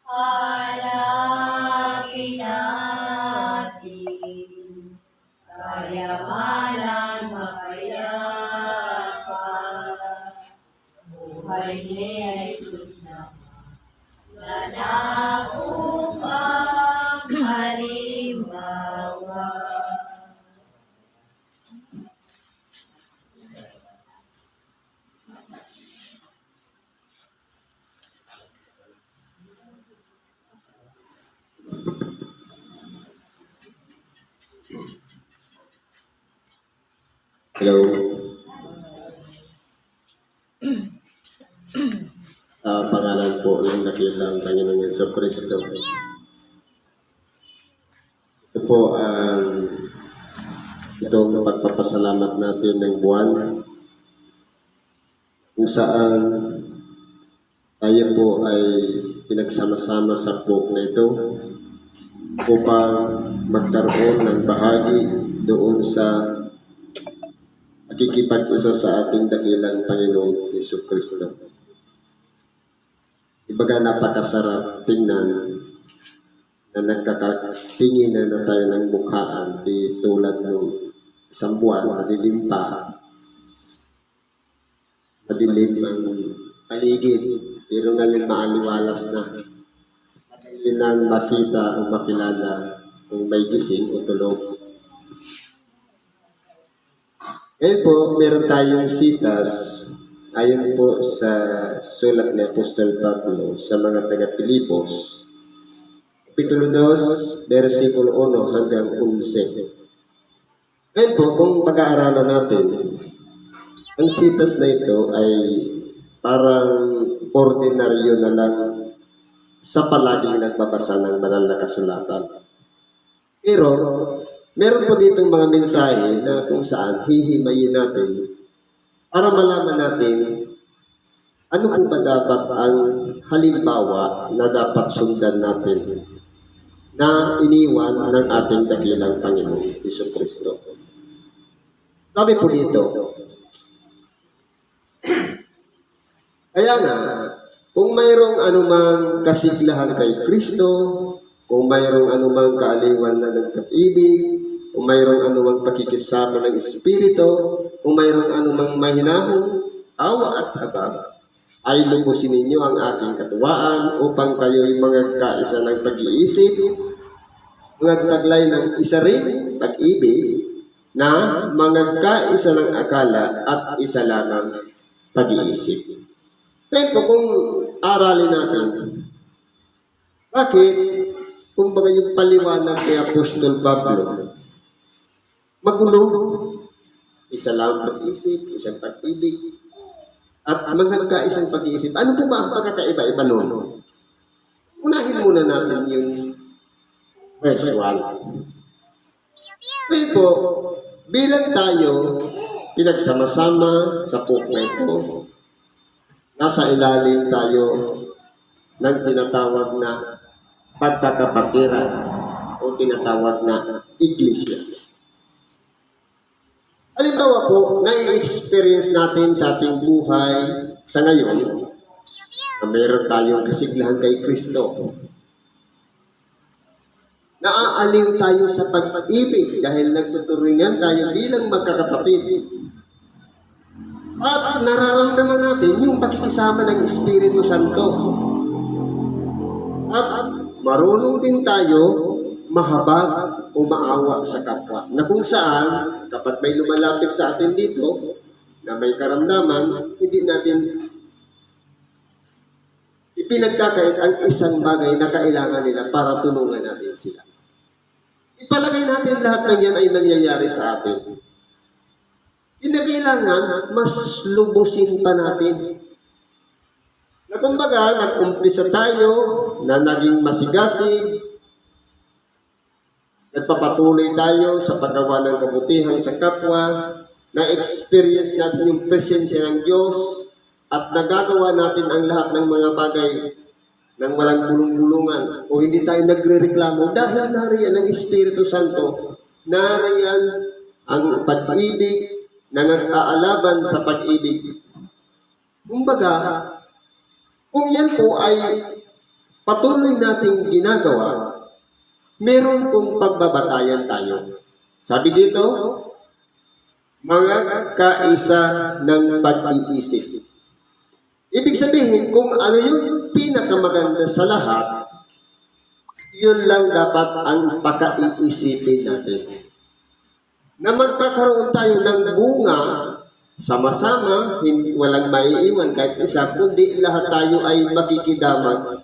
Hanapin natin kayamanan mapayapa. Buhay ni Jesus naman na upang halimbawa. Hello. Pangalan po ng dakilang Panginoong Jesucristo. Ito po itong pagpapasalamat natin ng buwan kung saan tayo po ay pinagsama-sama sa book na ito upang magkaroon ng bahagi doon sa nakikipag-isa sa ating dakilang Panginoong Jesucristo. Ibaga napakasarap tingnan na nagkakatingin na tayo ng mukhaan di tulad ng isang buwan, madilim pa. Madilim ang paligid, pero ngayon maaliwalas na. Hindi na makita o makilala kung may gising o tulog. Ngayon po, meron tayong sitas ayon po sa sulat ni Apostol Pablo sa mga taga-Pilipos, Kapitulo 2, versikulo 1 hanggang 11. Ngayon po, kung pag-aaralan natin, ang sitas na ito ay parang ordinaryo na lang sa palaging nagbabasa ng banal na kasulatan. Pero, meron po ditong mga mensahe na kung saan hihimayin natin para malaman natin ano po ba dapat ang halimbawa na dapat sundan natin na iniwan ng ating dakilang Panginoong Jesucristo. Sabi po dito, kaya nga, kung mayroong anumang kasiglahan kay Kristo, kung mayroong anumang kaaliwan na nagkatibig, kung mayroong anumang pakikisama ng Espiritu, kung mayroong anumang mahinahong awa at habag, ay lubusin ninyo ang aking katuwaan upang kayo'y magkaisa ng pag-iisip, magtaglay ng isa rin pag-ibig, na magkaisa ng akala at isa lamang pag-iisip. Kaya kung aralin natin, bakit, kumbaga yung paliwanag kay Apostol Pablo, magulo, isa lang pag-isip, isang pag-ibig, at magkaisang pag-iisip. Ano po ba ang pagkakaiba-iba noon? Unahin muna natin yung verse 1. Kaya po, bilang tayo pinagsama-sama sa book na ito, nasa ilalim tayo ng tinatawag na pagkakapatiran o tinatawag na iglesia. Halimbawa po, nai-experience natin sa ating buhay sa ngayon na meron tayong kasiglahan kay Kristo. Naaaliw tayo sa pag-ibig dahil nagtuturingan tayo bilang magkakapatid. At nararamdaman natin yung pakikisama ng Espiritu Santo. At marunong din tayo mahabag o maawa sa kapwa. Na kung saan, kapag may lumalapit sa atin dito, na may karamdaman, hindi natin ipinagkakait ang isang bagay na kailangan nila para tulungan natin sila. Ipalagay natin lahat ng yan ay nangyayari sa atin. Kinakailangan, mas lubusin pa natin. Na kumbaga, nag-umpisa tayo na naging masigasig, nagpapatuloy tayo sa paggawa ng kabutihan sa kapwa, na-experience natin yung presensya ng Diyos, at nagagawa natin ang lahat ng mga bagay nang walang bulong-bulungan o hindi tayo nagre-reklamo dahil nariyan ang Espiritu Santo, nariyan ang pag-ibig na nag-aalaban sa pag-ibig. Kumbaga, kung yan po ay patuloy nating ginagawa, meron pong pagbabatayan tayo. Sabi dito, mga kaisa ng pag-iisip. Ibig sabihin, kung ano yung pinakamaganda sa lahat, yun lang dapat ang paka-iisipin natin. Na magkakaroon tayo ng bunga, sama-sama, hindi, walang maiiwan kahit isa, kundi lahat tayo ay makikidamag,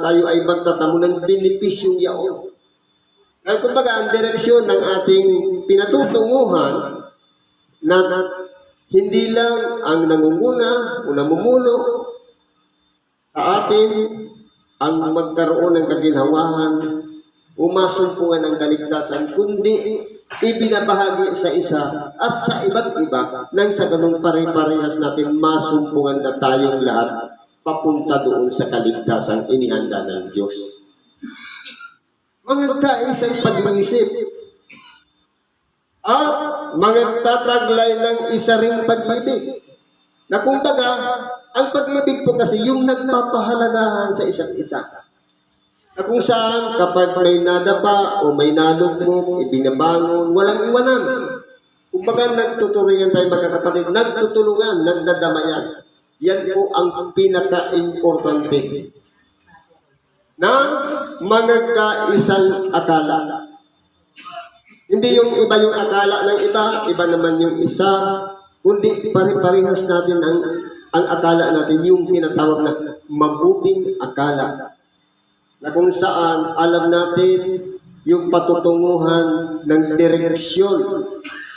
tayo ay magtatamo ng benepisyong yaon. Dahil kumbaga, ang direksyon ng ating pinatutunguhan na hindi lang ang nangunguna o namumuno sa atin ang magkaroon ng kaginhawahan, umasumpungan ng kaligtasan, kundi ibinabahagi sa isa at sa iba't iba nang sa ganung pare-parehas natin masumpungan na tayong lahat papunta doon sa kaligtasan inihanda ng Diyos. Mga kaisang pag-iisip at mga tataglay ng isa ring pag-ibig. Na kumbaga, ang pag-ibig po kasi yung nagpapahalagahan sa isa't isa. Na kung saan kapag may nadapa o may nalugmok, ibinabangon, walang iwanan. Kumbaga, nagtuturingan tayo magkakapatid, nagtutulungan, nagdadamayan. Yan po ang pinaka-importante na mga kaisang akala. Hindi yung iba yung akala ng iba, iba naman yung isa, kundi pare-parehas natin ang akala natin, yung tinatawag na mabuting akala. Na kung saan alam natin yung patutunguhan ng direksyon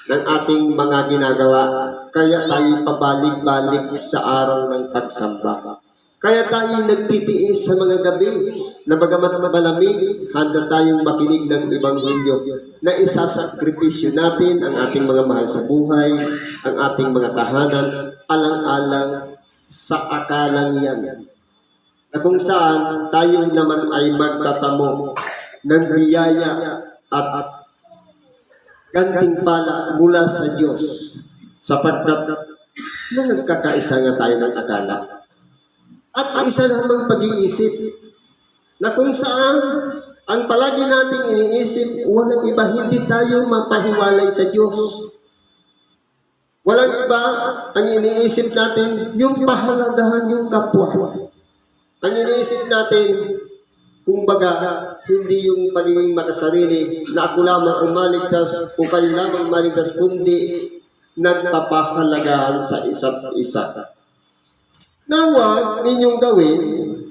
ng ating mga ginagawa. Kaya tayo pabalik-balik sa araw ng pagsamba. Kaya tayo nagtitiis sa mga gabi na bagamat mabalamig, handa tayong makinig ng Ebanghelyo na isasakripisyo natin ang ating mga mahal sa buhay, ang ating mga tahanan, alang-alang sa akalang yan. Na kung saan tayong naman ay magtatamo ng biyaya at gantimpala mula sa Diyos sapagkat na nagkakaisa nga tayo ng akala. At isa namang pag-iisip na kung saan ang palagi nating iniisip, walang iba, hindi tayo mapahiwalay sa Diyos. Walang iba, ang iniisip natin, yung pahalagahan yung kapwa. Ang iniisip natin, kumbaga, hindi yung pagiging makasarili na ako lamang umaligtas o kayo lamang umaligtas, kundi nagpapahalagahan sa isa't isa. Na huwag ninyong gawin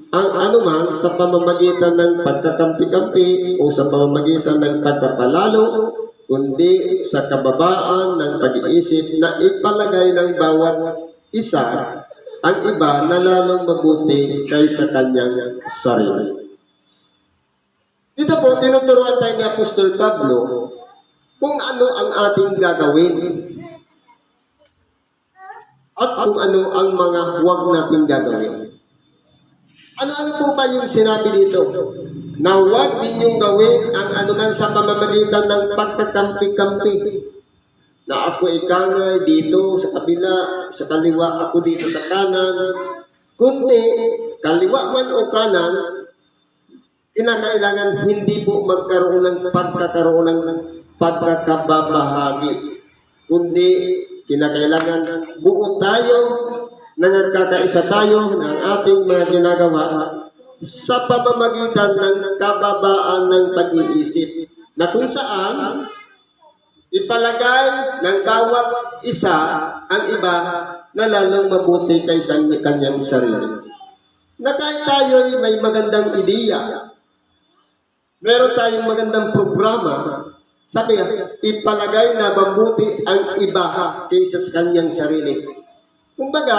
ang anuman sa pamamagitan ng pagkakampi-kampi o sa pamamagitan ng pagpapalalo, kundi sa kababaan ng pag-iisip na ipalagay ng bawat isa ang iba na lalong mabuti kaysa kanyang sarili. Dito po, tinuturuan tayo ni Apostol Pablo kung ano ang ating gagawin at kung ano ang mga huwag nating gagawin. Ano-ano po ba yung sinabi dito? Na huwag ninyong gawin ang anuman sa pamamagitan ng pagkakampi-kampi. Na ako ikangay dito sa kabila, sa kaliwa, ako dito sa kanan. Kundi, kaliwa man o kanan, kinakailangan hindi po magkaroon ng pagkakababahagi. Kundi, kinakailangan buo tayo, nagkakaisa tayo ng ating mga ginagawa sa pamamagitan ng kababaan ng pag-iisip na kung saan ipalagay ng bawat isa ang iba na lalong mabuti kaysa kanyang sarili. Na kahit tayo may magandang ideya, meron tayong magandang programa, sabi nga, ipalagay na mabuti ang iba kaysa sa kanyang sarili. Kumbaga,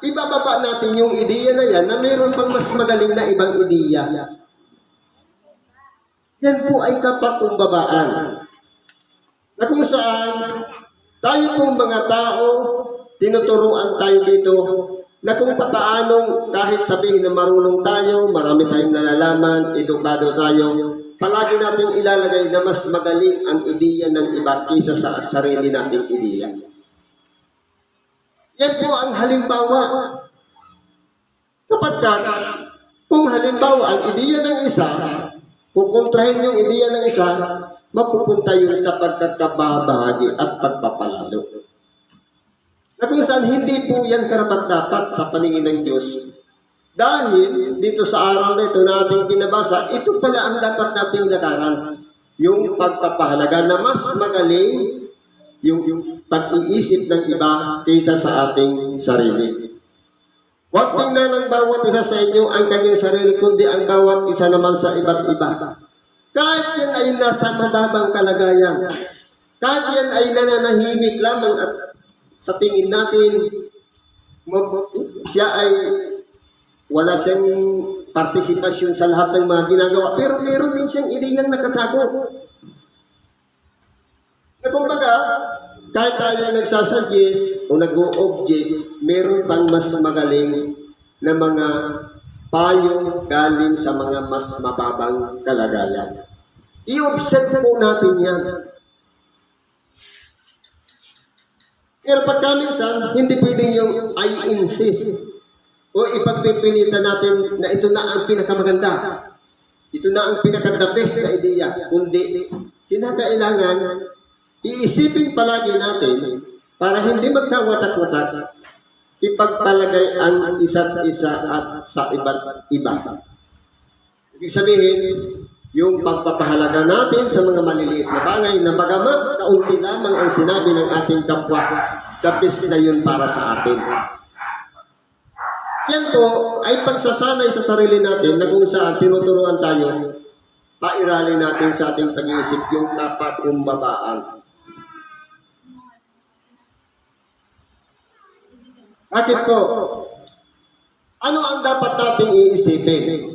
ibababa natin yung ideya na yan na mayroon pang mas magaling na ibang ideya. Yan po ay kapakumbabaan. Na kung saan, tayo pong mga tao, tinuturuan tayo dito na kung paanong kahit sabihin na marunong tayo, marami tayong nalalaman, edukado tayo, palagi natin ilalagay na mas magaling ang ideya ng iba kaysa sa sarili nating ideya. Yan po ang halimbawa. Sapagkat, kung halimbawa ang ideya ng isa, kukontrahin yung ideya ng isa, mapupunta yun sa pagkakabahagi at pagpapalalo. Na kung saan hindi po yan karapat-dapat sa paningin ng Diyos. Dahil dito sa araw na ito na ating pinabasa, ito pala ang dapat nating lakaran. Yung pagpapahalaga na mas magaling yung pag-iisip ng iba kaysa sa ating sarili. Huwag tingnan ng bawat isa sa inyo ang kanyang sarili, kundi ang bawat isa naman sa iba't iba. Kahit yan ay nasa mababang kalagayan, kahit yan ay nananahimik lamang at sa tingin natin, siya ay wala siyang partisipasyon sa lahat ng mga ginagawa, pero meron din siyang ideyang nakatago. Na kumbaga, kahit tayo nagsasuggest o nag-o-object, meron pang mas magaling na mga payo galing sa mga mas mababang kalagayan. I-observe po natin yan. Pero pagka minsan, hindi pwedeng yung I insist o ipagpipilitan natin na ito na ang pinakamaganda. Ito na ang pinaka-the best na ideya. Kundi, kinakailangan, iisipin palagi natin para hindi magkawatak-watak, ipagpalagay ang isa't isa at sa iba't iba. Ibig sabihin, yung pagpapahalaga natin sa mga maliliit na bagay na bagamat kaunti lamang ang sinabi ng ating kapwa, kapis na yun para sa atin. Yan po ay pagsasanay sa sarili natin na kung saan tinuturuan tayo, pairali natin sa ating pag-iisip yung kapatkumbabaan. Bakit po? Ano ang dapat nating iisipin?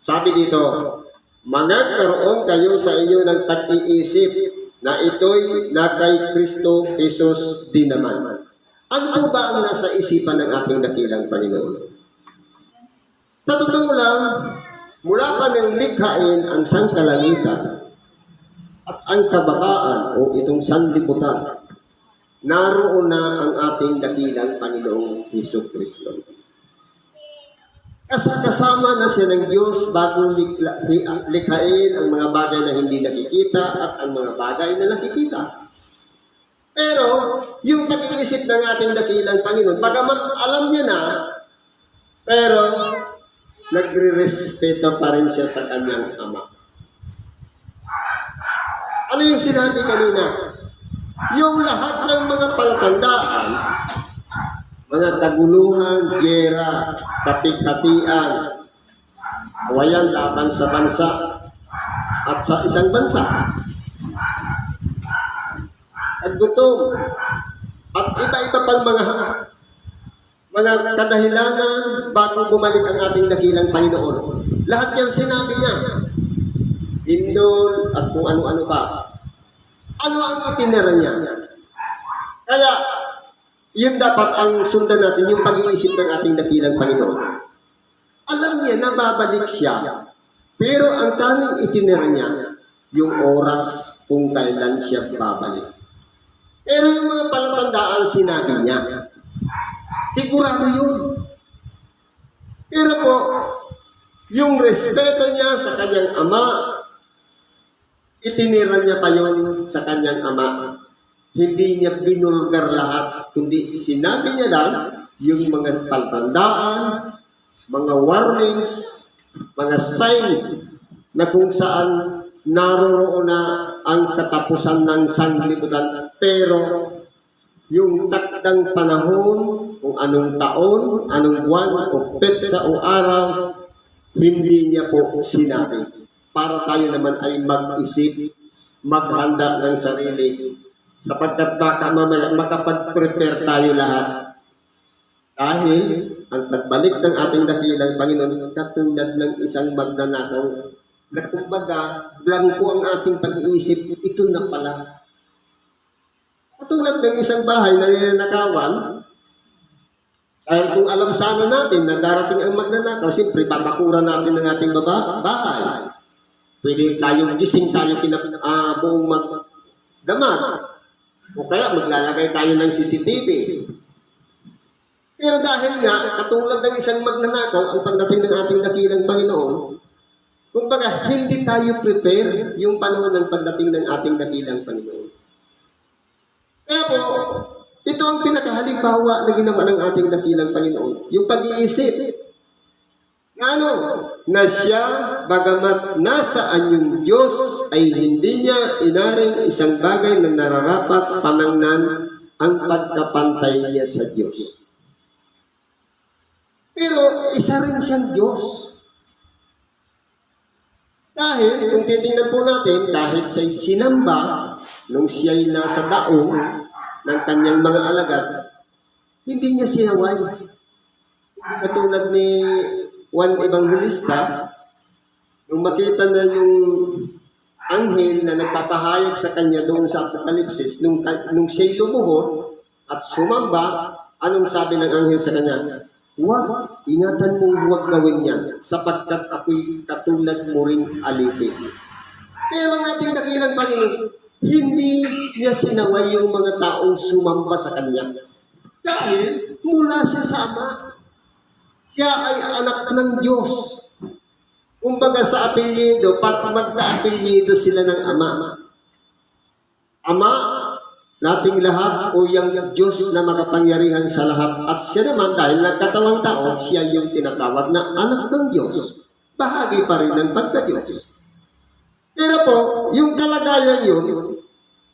Sabi dito, magkaroon kayo sa inyo ng pag-iisip na ito'y na kay Kristo Jesus din naman. Ano po ba ang nasa isipan ng ating dakilang Panginoon? Sa totoo lang, mula pa ng likhain ang sangkalangitan at ang kababaan o itong sanlibutan, naroon na ang ating dakilang Panginoong Hesus Kristo. Kasama na siya ng Diyos bago likhain ang mga bagay na hindi nakikita at ang mga bagay na nakikita. Pero, yung pag-iisip ng ating dakilang Panginoon, bagamat alam niya na, pero nagre-respeto pa rin siya sa kanyang Ama. Ano yung sinabi kanina? Yung lahat ng mga palatandaan, mga kaguluhan, giyera, kapighatian, awayan laban sa bansa at sa isang bansa, at gutom, at iba-iba pang mga kadahilanan bago bumalik ang ating dakilang Panginoon. Lahat yan sinabi niya. Indol at kung ano-ano pa. Ano ang itinera niya? Kaya, yun dapat ang sundan natin, yung pag-iisip ng ating dakilang Panginoon. Alam niya na babalik siya, pero ang tanging itinera niya, yung oras kung kailan siya babalik. Pero yung mga palatandaan sinabi niya, sigurado yun. Pero po, yung respeto niya sa kanyang Ama, itinira niya pa yun sa kanyang Ama. Hindi niya binulgar lahat, kundi sinabi niya lang yung mga palatandaan, mga warnings, mga signs na kung saan naroroon na ang katapusan ng sanglibutan. Pero yung takdang panahon, kung anong taon, anong buwan, o petsa o araw, hindi niya po sinabi. Para tayo naman ay mag-isip, maghanda ng sarili, sapagkat baka mamaya makapag-prepare tayo lahat. Dahil ang pagbalik ng ating dakilang Panginoon, katulad ng isang magnanakaw, na kumbaga, blanco ang ating pag-iisip, ito na pala. Katulad ng isang bahay na ninanakawan, dahil kung alam sana natin na darating ang magnanakaw, siyempre papakuran natin ng ating bahay. Pwede tayong gising, tayo buong magdamag. O kaya maglalagay tayo ng CCTV. Pero dahil nga, katulad ng isang magnanakaw, ang pagdating ng ating dakilang Panginoon, hindi tayo prepare yung panahon ng pagdating ng ating dakilang Panginoon. Kaya po, ito ang pinakahalimbawa na ginawa ng ating dakilang Panginoon. Yung pag-iisip. Na ano? Na siya, bagamat nasaan yung Diyos, ay hindi niya inaring isang bagay na nararapat panangnan ang pagkapantay niya sa Diyos. Pero isa rin siyang Diyos. Dahil, kung titingnan po natin, kahit siya'y sinamba, nung siya'y nasa daong ng kanyang mga alagad, hindi niya sinaway. Katulad ni Juan Evangelista, nung makita na yung anghel na nagpapahayag sa kanya doon sa Apokalipsis, nung siya'y lumuhod at sumamba, anong sabi ng anghel sa kanya? Huwag, ingatan mong huwag gawin yan, sapagkat ako'y katulad mo rin alipin. Pero ang ating dakilang Panginoon, hindi niya sinaway yung mga taong sumamba sa kanya. Dahil mula siya sa Ama, siya ay anak ng Diyos. Kumbaga sa apelyido, magka-apelyido sila ng Ama. Ama, nating lahat o yung Diyos na makapangyarihan sa lahat. At siya naman, dahil nagkatawang tao, siya yung tinatawag na anak ng Diyos. Bahagi pa rin ng pagka-Diyos. Pero po, yung kalagayan yun,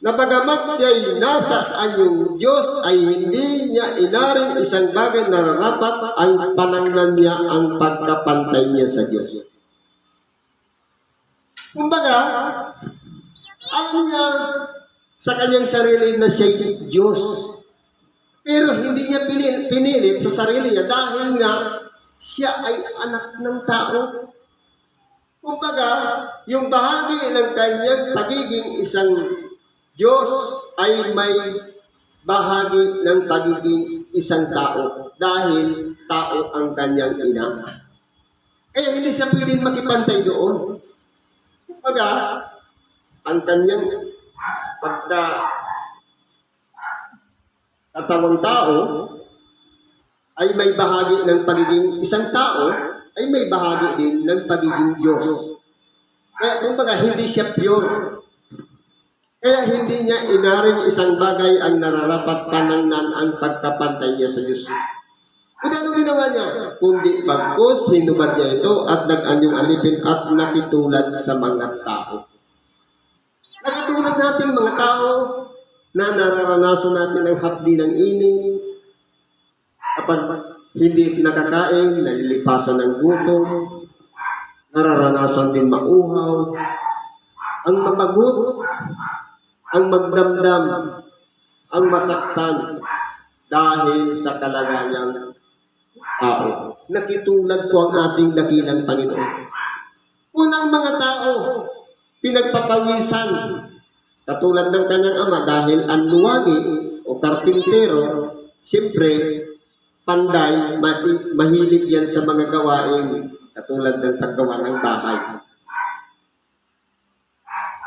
na bagamat siya'y nasaan yung Diyos, ay hindi niya inaring isang bagay na nararapat ang panangnan niya ang pagkapantay niya sa Diyos. Kumbaga, alam niya sa kanyang sarili na siya'y Diyos. Pero hindi niya pinilit sa sarili niya dahil nga siya ay anak ng tao. Kumbaga, yung bahagi ng kanyang pagiging isang Diyos ay may bahagi ng pagiging isang tao dahil tao ang kanyang ina. Kaya hindi siya pwedeng makipantay doon. Kumbaga, ang kanyang katawang tao ay may bahagi ng pagiging isang tao, ay may bahagi din ng pagiging Diyos. Kaya kumbaga, hindi siya pure. Kaya hindi niya inaring isang bagay ang nararapat panangnan ang pagkapantay niya sa Diyos. Kung ano ginawa niya? Kundi bagkus, hinubad niya ito at nag-anyong alipin at nakitulad sa mga tao. Nakatulad natin mga tao na nararanasan natin ang hapdi ng init. Kapag hindi nakakain, nalilipasan ng gutom, nararanasan din mauhaw, ang mabagot, ang magdamdam, ang masaktan dahil sa kalagayang tao. Nakitulad ko ang ating dakilang Panginoon. Unang mga tao, pinagpapawisan, katulad ng kanyang ama dahil ang luwagi o karpintero, siyempre, panday, mahilig yan sa mga gawain, katulad ng paggawa ng bahay.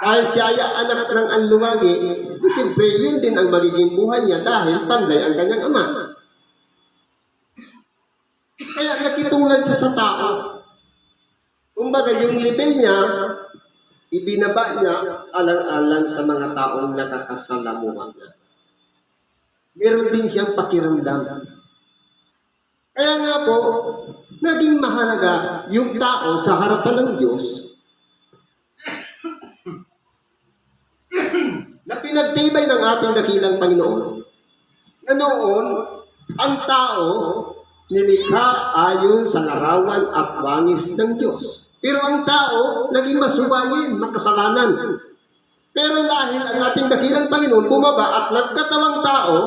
Dahil siya ay anak ng anluwagi, siyempre, yun din ang magiging buhay niya dahil panday ang kanyang ama. Kaya nakitulad siya sa tao. Kumbaga, yung level niya, ibinaba niya alang-alang sa mga taong nakakasalamuhan niya. Meron din siyang pakiramdam. Kaya nga po, naging mahalaga yung tao sa harapan ng Diyos na pinagtibay ng ating dakilang Panginoon na noon, ang tao nilikha ayon sa larawan at wangis ng Diyos. Pero ang tao, naging masuwayin, makasalanan. Pero dahil ang ating dakilang Panginoon bumaba at nagkatawang tao,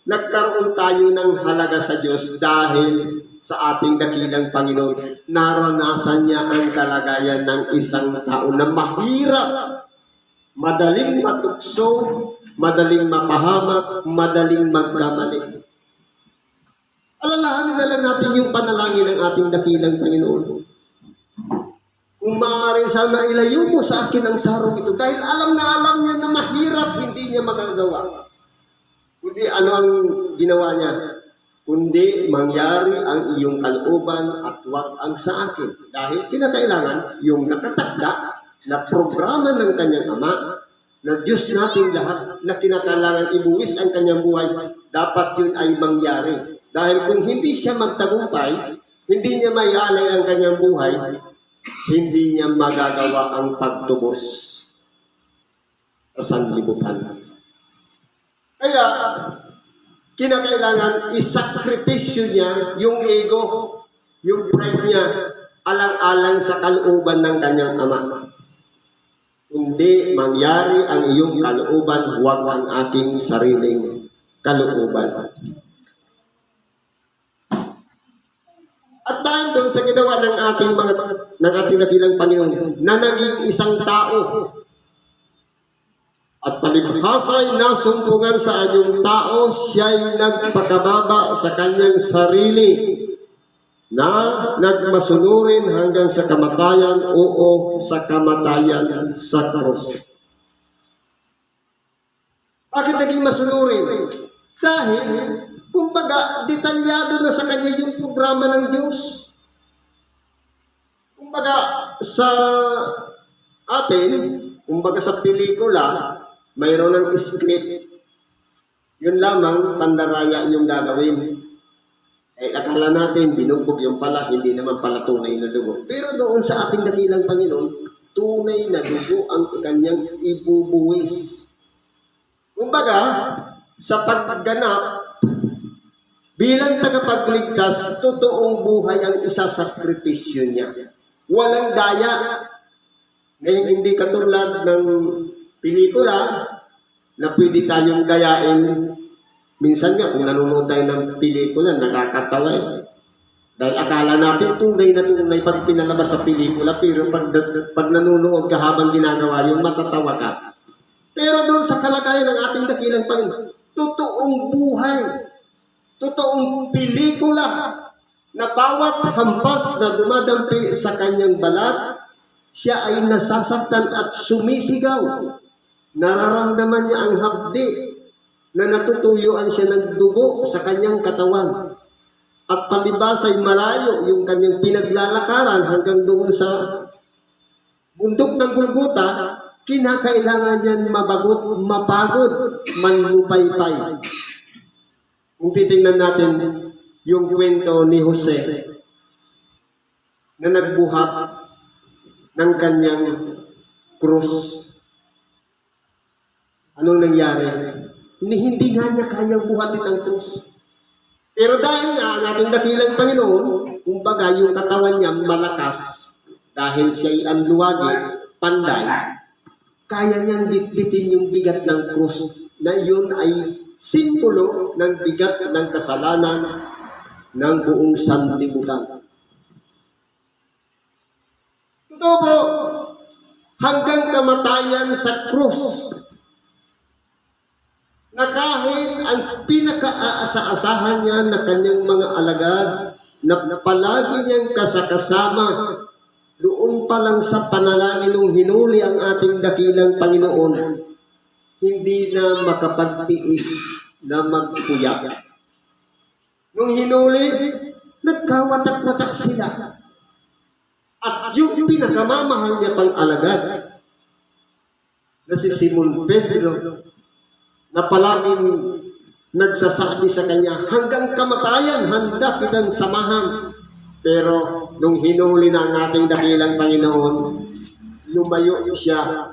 nagkaroon tayo ng halaga sa Diyos dahil sa ating dakilang Panginoon, naranasan niya ang kalagayan ng isang tao na mahirap, madaling matukso, madaling mapahamak, madaling magkamali. Alalahanin na lang natin yung panalangin ng ating dakilang Panginoon. Kung maaari sana ilayo mo sa akin ang sarong ito dahil alam niya na mahirap, hindi niya magagawa. Kundi ano ang ginawa niya? Kundi mangyari ang iyong kalooban at wag ang sa akin. Dahil kinakailangan yung nakatakda, na programa ng kanyang Ama, na Diyos nating lahat, na kinakailangan ibuwis ang kanyang buhay, dapat yun ay mangyari. Dahil kung hindi siya magtagumpay, hindi niya maialay ang kanyang buhay, hindi niya magagawa ang pagtubos sa sanlibutan. Kaya, kinakailangan isakripisyo niya yung ego, yung pride niya, alang-alang sa kalooban ng kanyang Ama. Hindi mangyari ang iyong kalooban, huwag ang aking sariling kalooban. At dahil doon sa ginawa ng ating dakilang Panginoon, na naging isang tao, at palibhasa'y nasumpungan sa anyong tao, siya'y nagpakababa sa kanyang sarili, na nagmasunurin hanggang sa kamatayan, oo, sa kamatayan sa krus. Bakit naging masunurin? Dahil, kumbaga, detalyado na sa kanya yung programa ng Diyos. Kumbaga, sa atin, kumbaga sa pelikula, mayroon ng script. Yun lamang, pandaraya yung gagawin. Eh, akala natin, binugbog yung pala, hindi naman pala tunay na dugo. Pero doon sa ating dakilang Panginoon, tunay na dugo ang kanyang ibubuwis. Kumbaga, sa pagganap, bilang tagapagligtas, totoong buhay ang isasakripisyo niya. Walang daya. Ngayon, hindi katulad ng pelikula na pwede tayong dayain. Minsan nga, kung nanonood tayo ng pelikula, nakakatawa eh. Dahil akala natin tunay na tunay pag pinalabas sa pelikula, pero pag nanonood ka habang ginagawa yung matatawa ka. Pero doon sa kalagayan ng ating dakilang Panginoon, totoong buhay, totoong pelikula, na bawat hampas na dumadampi sa kanyang balat, siya ay nasasaktan at sumisigaw. Nararamdaman niya ang hapdi, na natutuyuan siya ng dugo sa kanyang katawan. At palibas ay malayo yung kanyang pinaglalakaran hanggang doon sa bundok ng Golgota, kinakailangan niyan mapagod, manlupaypay. Kung titingnan natin yung kwento ni Jose na nagbuhat ng kanyang krus, anong nangyari? Hindi nga niya kayang buhatin ang krus. Pero dahil nga ang ating dakilang Panginoon, kumbaga yung katawan niya malakas, dahil siya'y anluwagi, panday, kaya niyang bitbitin yung bigat ng krus, na yun ay simbolo ng bigat ng kasalanan ng buong sanlibutan. Totoo po, hanggang kamatayan sa krus, na kahit ang pinaka-aasa-asahan niya na kanyang mga alagad, na palagi niyang kasakasama, doon pa lang sa panalangin nung hinuli ang ating dakilang Panginoon, hindi na makapagtiis na magpuyak. Nung hinuli, nagkawatak-watak sila. At yung pinakamamahal niya pang alagad, na si Simon Pedro, na palaging nagsasabi sa kanya, hanggang kamatayan, handa kitang samahan. Pero nung hinuli na ang ating dakilang Panginoon, lumayo siya.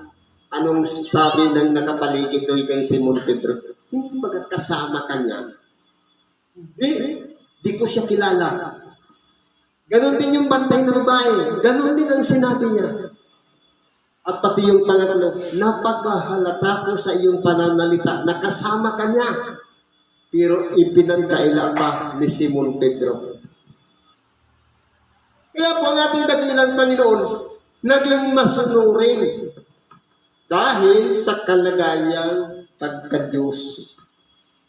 Anong sabi ng nakapaligid doon kay Simon Pedro? Hindi magkasama kanya. Di ko siya kilala. Ganon din yung bantay na babae. Ganon din ang sinabi niya. At pati yung pangatlo, napakahalata ko sa iyong pananalita, nakasama ka niya. Pero ipinangkaila pa ni Simon Pedro. Kaya po ang ating dakilang Panginoon, naging masunurin dahil sa kalagayang pagka-Diyos.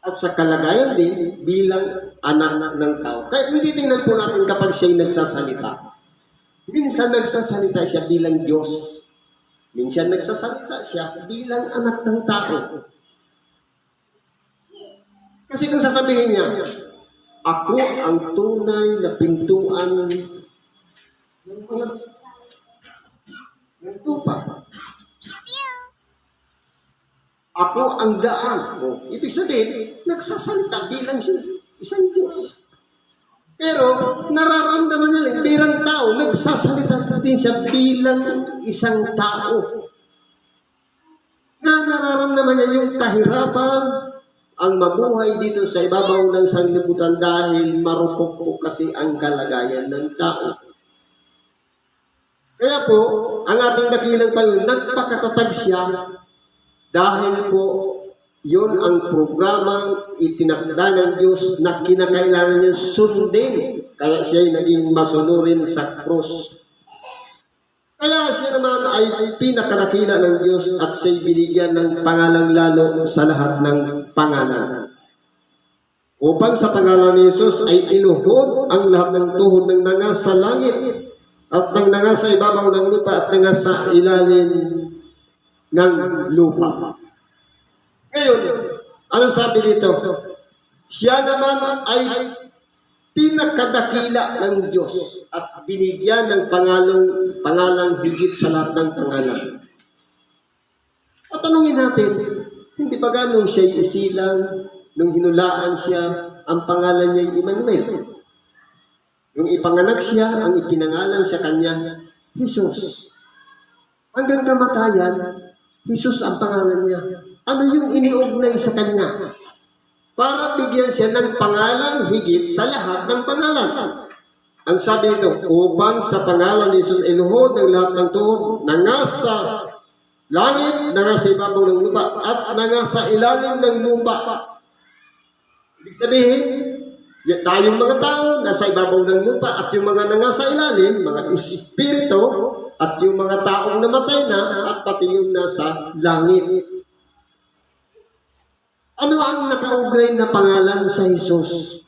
At sa kalagayan din bilang anak ng tao. Kaya hindi tingnan po natin kapag siya'y nagsasalita. Minsan nagsasalita siya bilang Diyos. Minsan nagsasalita siya bilang anak ng tao. Kasi kung sasabihin niya, ako ang tunay na pintuan ng lupa. Ako ang daan. Ibig sabihin, nagsasalita bilang isang Diyos. Pero nararamdaman niya lang, bilang tao, nagsasalita din siya bilang isang tao. Nararamdaman niya yung kahirapan, ang mabuhay dito sa ibabaw ng sanlibutan dahil marupok po kasi ang kalagayan ng tao. Kaya po, ang ating dakilang Panginoon, nagpakatatag siya dahil po yun ang programang itinakda ng Diyos na kinakailangan niya sundin. Kaya siya ay naging masunurin sa krus. Kaya siya naman ay pinakadakila ng Diyos at siya'y binigyan ng pangalang lalo sa lahat ng pangalan. Upang sa pangalan ni Jesus ay inuhod ang lahat ng tuhod ng nangasa langit at ng nangasa ibabaw ng lupa at nangasa ilalim ng lupa. Ngayon, ano sabi dito? Siya naman ay pinakadakila ng Diyos at binigyan ng pangalang higit sa lahat ng pangalan. At tanungin natin, hindi ba ganong siya'y isilang, nung hinulaan siya, ang pangalan niya'y Emmanuel? Nung ipanganak siya, ang ipinangalan sa kanya, Jesus. Hanggang kamatayan, Jesus ang pangalan niya. Ano yung iniugnay sa kanya? Para bigyan siya ng pangalang higit sa lahat ng pangalan. Ang sabi ito, upang sa pangalan ni Jesus inuhod ng lahat ng tuhod na nasa langit, na nasa ibabaw ng lupa, at na nasa ilalim ng lupa. Ibig sabihin, tayong mga tao nasa ibabaw ng lupa at yung mga nangasa ilalim, mga espiritu, at yung mga taong namatay na at pati yung nasa langit. Ano ang nakaugnay na pangalan sa Jesus?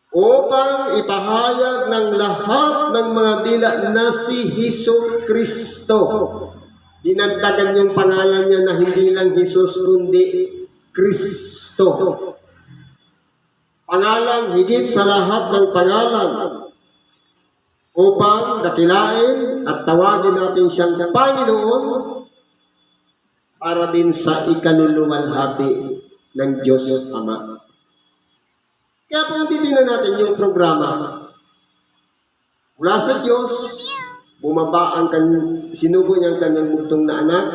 Upang ipahayag ng lahat ng mga dila na si Hesus Kristo. Dinagdagan yung pangalan niya na hindi lang Jesus kundi Kristo. Pangalan higit sa lahat ng pangalan. Upang dakilain at tawagin natin siyang Panginoon para din sa ikaluluwalhati ng Diyos Ama. Kaya kung titingnan natin yung programa, mula sa Diyos, bumaba ang sinugo niya ang kanyang bugtong na anak,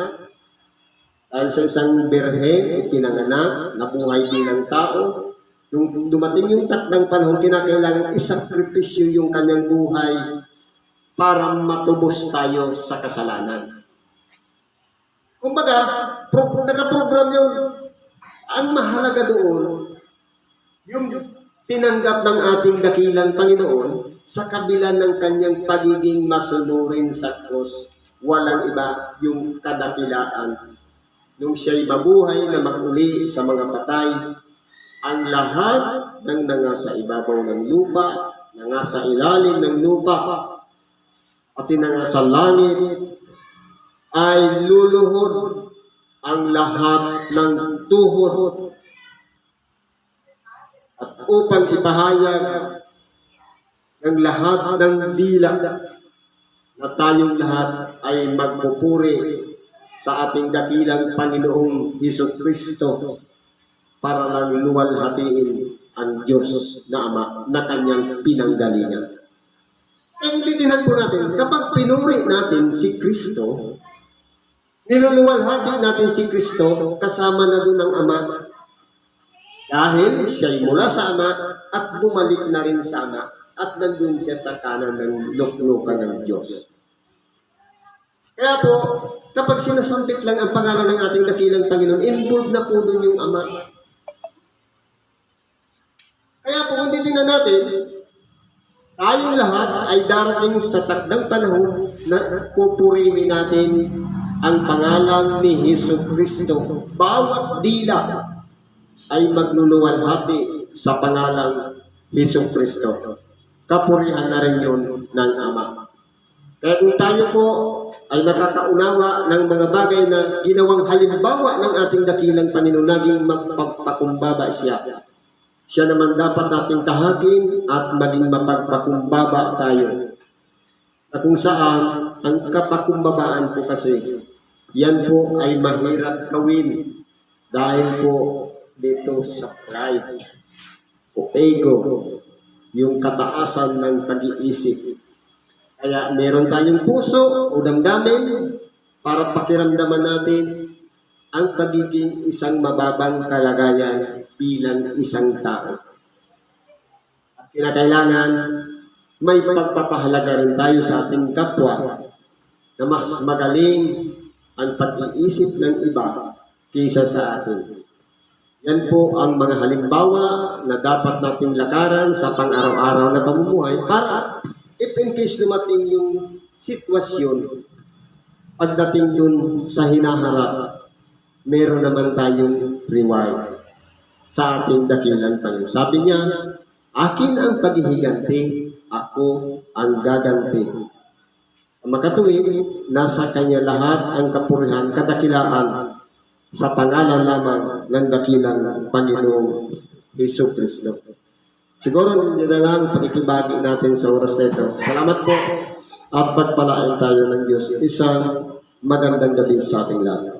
dahil sa isang birhen, ipinanganak, nabuhay bilang tao. Nung dumating yung takdang panahon, kinakailangan isakripisyo yung kanyang buhay para matubos tayo sa kasalanan. Kumbaga, nakaprogram yun. Ang mahalaga doon, yung tinanggap ng ating dakilang Panginoon sa kabila ng kanyang pagiging masunurin sa krus. Walang iba yung kadakilaan. Nung siya'y mabuhay na maguli sa mga patay, ang lahat ng nangasa ibabaw ng lupa, nangasa ilalim ng lupa, at nangasa langit, ay luluhod ang lahat ng tuhod. At upang ipahayag ng lahat ng dila na tayong lahat ay magpupuri sa ating dakilang Panginoong Hesus Kristo para lang luwalhatiin ang Diyos na Ama na kanyang pinanggalingan. Kaya titingnan po natin, kapag pinuri natin si Kristo, niluluwalhati natin si Kristo kasama na doon ang Ama. Dahil siya'y mula sa Ama at bumalik na rin sa Ama at nandun siya sa kanan ng luklukan ng Diyos. Kaya po, kapag sinasampit lang ang pangalan ng ating dakilang Panginoon, involved na po doon yung Ama. Kaya po, kung titingnan natin, tayong lahat ay darating sa takdang panahon na pupurihin natin ang pangalan ni Hesus Kristo. Bawat dila ay magluluwalhati sa pangalang Hesus Kristo. Kapurihan na rin yun ng Ama. Kaya kung tayo po ay nakakaunawa ng mga bagay na ginawang halimbawa ng ating dakilang Panginoon, naging magpagpakumbaba siya. Siya naman dapat nating tahakin at maging mapagpakumbaba tayo. Na kung saan ang kapakumbabaan po kasi, yan po ay mahirap gawin dahil po dito sa pride o ego, yung kataasan ng pag-iisip. Kaya meron tayong puso o damdamin para pakiramdaman natin ang pagiging isang mababang kalagayan bilang isang tao. At kinakailangan may pagpapahalaga rin tayo sa ating kapwa na mas magaling ang pag-iisip ng iba kaysa sa atin. Yan po ang mga halimbawa na dapat nating lakaran sa pang-araw-araw na pamumuhay para if in case dumating yung sitwasyon, pagdating dun sa hinaharap, meron naman tayong reward sa ating dakilang Panginoon. Sabi niya, akin ang paghihiganti, ako ang gaganti. Makatuwid, nasa kanya lahat ang kapurihan, kadakilaan sa pangalan lamang ng dakilang Panginoong Hesus Kristo. Siguro yun na lang pakikibagi natin sa oras na ito. Salamat po at pagpalain tayo ng Diyos. Isang magandang gabi sa ating lahat.